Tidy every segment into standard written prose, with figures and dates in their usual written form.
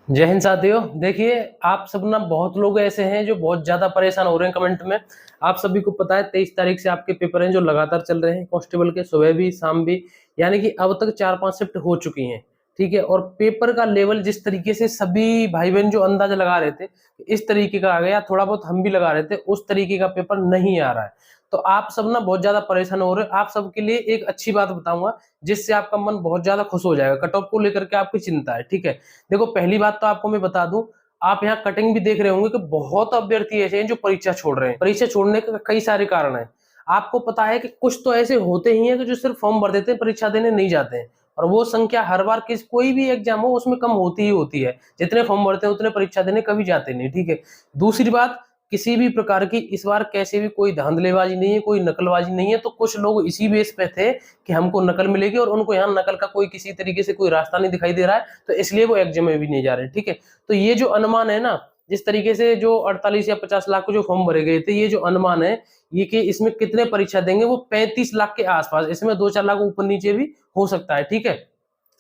जय हिंद साथियों। देखिए, आप सब ना बहुत लोग ऐसे हैं जो बहुत ज्यादा परेशान हो रहे हैं कमेंट में। आप सभी को पता है 23 तारीख से आपके पेपर हैं जो लगातार चल रहे हैं कांस्टेबल के, सुबह भी शाम भी। यानी कि अब तक 4-5 शिफ्ट हो चुकी हैं। ठीक है, और पेपर का लेवल जिस तरीके से सभी भाई बहन जो अंदाजा लगा रहे थे इस तरीके का आ गया, थोड़ा बहुत हम भी लगा रहे थे, उस तरीके का पेपर नहीं आ रहा है। तो आप सब ना बहुत ज्यादा परेशान हो रहे हो। आप सबके लिए एक अच्छी बात बताऊंगा जिससे आपका मन बहुत ज्यादा खुश हो जाएगा। कट ऑफ को लेकर के आपकी चिंता है, ठीक है। देखो, पहली बात तो आपको मैं बता दूं, आप यहाँ कटिंग भी देख रहे होंगे कि बहुत अभ्यर्थी ऐसे हैं जो परीक्षा छोड़ रहे हैं। परीक्षा छोड़ने के कई सारे कारण हैं। आपको पता है कि कुछ तो ऐसे होते ही हैं कि जो सिर्फ फॉर्म भर देते हैं, परीक्षा देने नहीं जाते हैं। और वो संख्या हर बार कोई भी एग्जाम हो उसमें कम होती ही होती है। जितने फॉर्म भरते हैं उतने परीक्षा देने कभी जाते नहीं, ठीक है। दूसरी बात, किसी भी प्रकार की इस बार कैसे भी कोई धांधलेबाजी नहीं है, कोई नकलबाजी नहीं है। तो कुछ लोग इसी बेस पे थे कि हमको नकल मिलेगी और उनको यहाँ नकल का कोई किसी तरीके से कोई रास्ता नहीं दिखाई दे रहा है, तो इसलिए वो एग्जाम में भी नहीं जा रहे, ठीक है। तो ये जो अनुमान है ना, जिस तरीके से जो 48 या 50 लाख को जो फॉर्म भरे गए थे, ये जो अनुमान है ये कि इसमें कितने परीक्षा देंगे, वो 35 लाख के आसपास। इसमें 2-4 लाख ऊपर नीचे भी हो सकता है, ठीक है।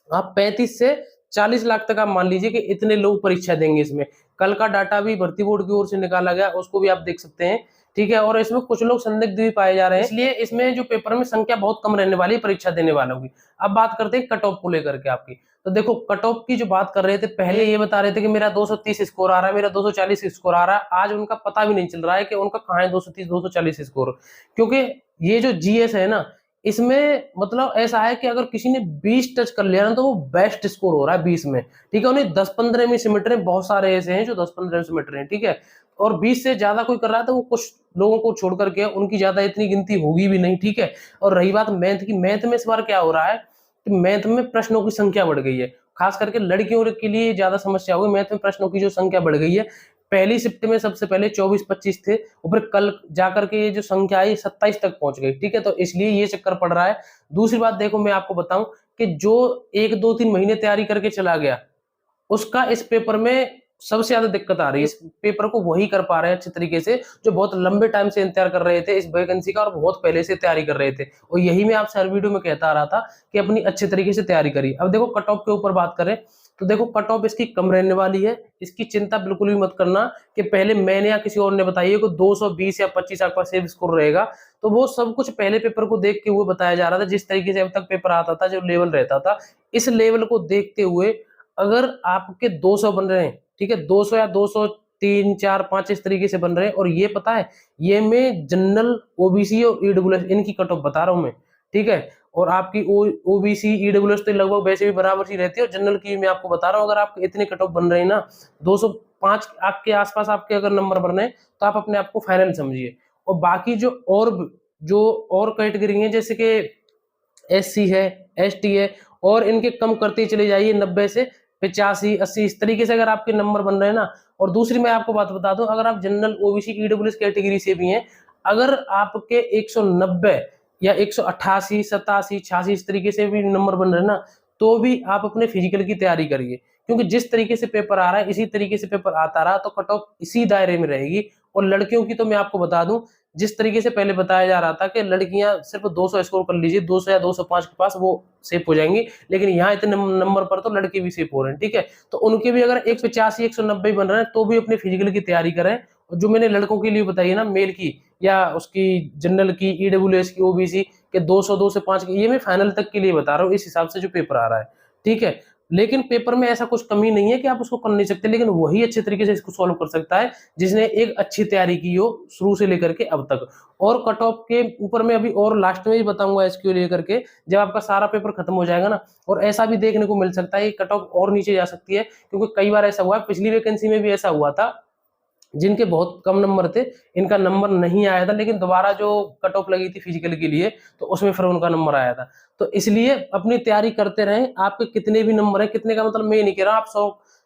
आप 35 से 40 लाख तक आप मान लीजिए कि इतने लोग परीक्षा देंगे इसमें। कल का डाटा भी भर्ती बोर्ड की ओर से निकाला गया, उसको भी आप देख सकते हैं, ठीक है। और इसमें कुछ लोग संदिग्ध भी पाए जा रहे हैं, इसलिए इसमें जो पेपर में संख्या बहुत कम रहने वाली है परीक्षा देने वालों की। अब बात करते हैं कट ऑफ को लेकर के आपकी। तो देखो, कट ऑफ की जो बात कर रहे थे, पहले ये बता रहे थे कि मेरा 230 स्कोर आ रहा है, मेरा 240 स्कोर आ रहा है। आज उनका पता भी नहीं चल रहा है कि उनका कहाँ है 230 240 स्कोर। क्योंकि ये जो जीएस है ना, इसमें मतलब ऐसा है कि अगर किसी ने 20 टच कर लिया ना तो वो बेस्ट स्कोर हो रहा है 20 में, ठीक है। उन्हें 10-15 में सिमट रहे हैं, बहुत सारे ऐसे हैं जो 10-15 में सिमट रहे हैं, ठीक है। और 20 से ज्यादा कोई कर रहा है तो वो कुछ लोगों को छोड़ करके, उनकी ज्यादा इतनी गिनती होगी भी नहीं, ठीक है। और रही बात मैथ की, मैथ में इस बार क्या हो रहा है कि मैथ में प्रश्नों की संख्या बढ़ गई है। खास करके लड़कियों के लिए ज्यादा समस्या होगी। मैथ में प्रश्नों की जो संख्या बढ़ गई है, पहली शिफ्ट में सबसे पहले 24-25 थे, ऊपर कल जाकर के ये जो संख्या आई 27 तक पहुंच गई, ठीक है। तो इसलिए ये चक्कर पड़ रहा है। दूसरी बात देखो, मैं आपको बताऊं कि जो 1-2-3 महीने तैयारी करके चला गया, उसका इस पेपर में सबसे ज्यादा दिक्कत आ रही है। इस पेपर को वही कर पा रहे हैं अच्छे तरीके से जो बहुत लंबे टाइम से इंतजार कर रहे थे इस वैकेंसी का, और बहुत पहले से तैयारी कर रहे थे। और यही मैं आपसे हर वीडियो में कहता आ रहा था कि अपनी अच्छे तरीके से तैयारी करिए। अब देखो, कट ऑफ के ऊपर बात करें तो देखो, कट ऑफ इसकी कम रहने वाली है। इसकी चिंता बिल्कुल भी मत करना कि पहले मैंने या किसी और ने बताई है कि 220 या 25 आपका सेव स्कोर रहेगा। तो वो सब कुछ पहले पेपर को देख के हुए बताया जा रहा था, जिस तरीके से अब तक पेपर आता था, जो लेवल रहता था, इस लेवल को देखते हुए अगर आपके 200 बन रहे हैं, ठीक है, 200 या 203, 4, 5 इस तरीके से बन रहे हैं। और ये पता है, ये मैं जनरल, ओबीसी और ईडब्ल्यूएस इनकी कट ऑफ बता रहा हूं मैं, ठीक है। और आपकी ओबीसी ईडब्ल्यूएस तो लगभग वैसे भी बराबर ही रहती है, और जनरल की मैं आपको बता रहा हूं। अगर आपके इतने कट ऑफ बन रहे हैं ना, 205 आपके आसपास आपके अगर नंबर बन रहे हैं, तो आप अपने आप को फाइनल समझिए। और बाकी जो और कैटेगरी है, जैसे कि एससी है, एसटी है, और इनके कम करते चले जाइए, 90 से 85, 80 इस तरीके से अगर आपके नंबर बन रहे हैं ना। और दूसरी मैं आपको बात बता दूं, अगर आप जनरल, ओबीसी, ईडब्ल्यूएस कैटेगरी से भी हैं, अगर आपके 190 या 188, 87, 86 इस तरीके से भी नंबर बन रहे हैं ना, तो भी आप अपने फिजिकल की तैयारी करिए। क्योंकि जिस तरीके से पेपर आ रहा है इसी तरीके से पेपर आता रहा तो कट ऑफ इसी दायरे में रहेगी। और लड़कियों की तो मैं आपको बता दूं, जिस तरीके से पहले बताया जा रहा था कि लड़कियां सिर्फ 200 स्कोर कर लीजिए, 200 या 205 के पास वो सेफ हो जाएंगी, लेकिन यहाँ इतने नंबर पर तो लड़के भी सेफ हो रहे हैं, ठीक है। तो उनके भी अगर 185, 190 बन रहे हैं तो भी अपने फिजिकल की तैयारी करें। और जो मैंने लड़कों के लिए बताई है ना, मेल की या उसकी जनरल की, ईडब्ल्यूएस की, ओबीसी के 200, 205 की, ये मैं फाइनल तक के लिए बता रहा हूँ, इस हिसाब से जो पेपर आ रहा है, ठीक है। लेकिन पेपर में ऐसा कुछ कमी नहीं है कि आप उसको कर नहीं सकते, लेकिन वही अच्छे तरीके से इसको सॉल्व कर सकता है जिसने एक अच्छी तैयारी की हो शुरू से लेकर के अब तक। और कट ऑफ के ऊपर में अभी और लास्ट में भी बताऊंगा इसको लेकर के, जब आपका सारा पेपर खत्म हो जाएगा ना। और ऐसा भी देखने को मिल सकता है कट ऑफ और नीचे जा सकती है, क्योंकि कई बार ऐसा हुआ है, पिछली वैकेंसी में भी ऐसा हुआ था, जिनके बहुत कम नंबर थे, इनका नंबर नहीं आया था, लेकिन दोबारा जो कट ऑफ लगी थी फिजिकल के लिए तो उसमें फिर उनका नंबर आया था। तो इसलिए अपनी तैयारी करते रहें। आपके कितने भी नंबर है, कितने का मतलब मैं ये नहीं कह रहा आप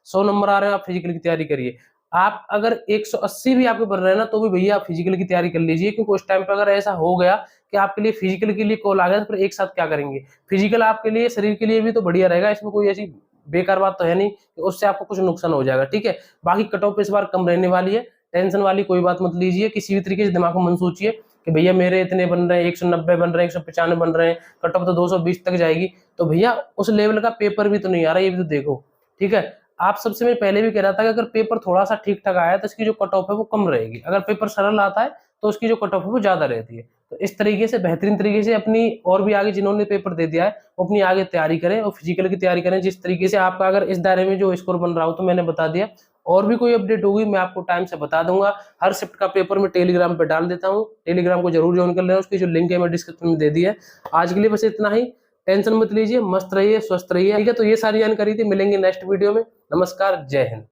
100 नंबर आ रहे हैं आप फिजिकल की तैयारी करिए। आप अगर 180 भी आपके बन रहे हैं ना, तो भी भैया आप फिजिकल की तैयारी कर लीजिए। क्योंकि उस टाइम पे अगर ऐसा हो गया कि आपके लिए फिजिकल के लिए कॉल आ गया, तो फिर एक साथ क्या करेंगे। फिजिकल आपके लिए, शरीर के लिए भी तो बढ़िया रहेगा, इसमें कोई ऐसी बेकार बात तो है नहीं कि उससे आपको कुछ नुकसान हो जाएगा, ठीक है। बाकी कट ऑफ इस बार कम रहने वाली है, टेंशन वाली कोई बात मत लीजिए। किसी भी तरीके से दिमाग में मन सोचिए कि भैया मेरे इतने बन रहे हैं, 190 बन रहे हैं, 195 बन रहे हैं, कट ऑफ तो 220 तक जाएगी। तो भैया उस लेवल का पेपर भी तो नहीं आ रहा, ये भी तो देखो, ठीक है। आप सबसे मैं पहले भी कह रहा था कि अगर पेपर थोड़ा सा ठीक ठाक आया तो इसकी जो कट ऑफ है वो कम रहेगी, अगर पेपर सरल आता है तो उसकी जो कट ऑफ है वो ज्यादा रहती है। तो इस तरीके से बेहतरीन तरीके से अपनी, और भी आगे जिन्होंने पेपर दे दिया है वो अपनी आगे तैयारी करें और फिजिकल की तैयारी करें। जिस तरीके से आपका अगर इस दायरे में जो स्कोर बन रहा हो तो मैंने बता दिया, और भी कोई अपडेट होगी मैं आपको टाइम से बता दूंगा। हर शिफ्ट का पेपर मैं टेलीग्राम पे डाल देता हूँ, टेलीग्राम को जरूर ज्वाइन कर लेना, उसकी जो लिंक है मैं डिस्क्रिप्शन में दे दी है। आज के लिए बस इतना ही, टेंशन मत लीजिए, मस्त रहिए, स्वस्थ रहिए, ठीक है। तो ये सारी जानकारी थी, मिलेंगे नेक्स्ट वीडियो में। नमस्कार, जय हिंद।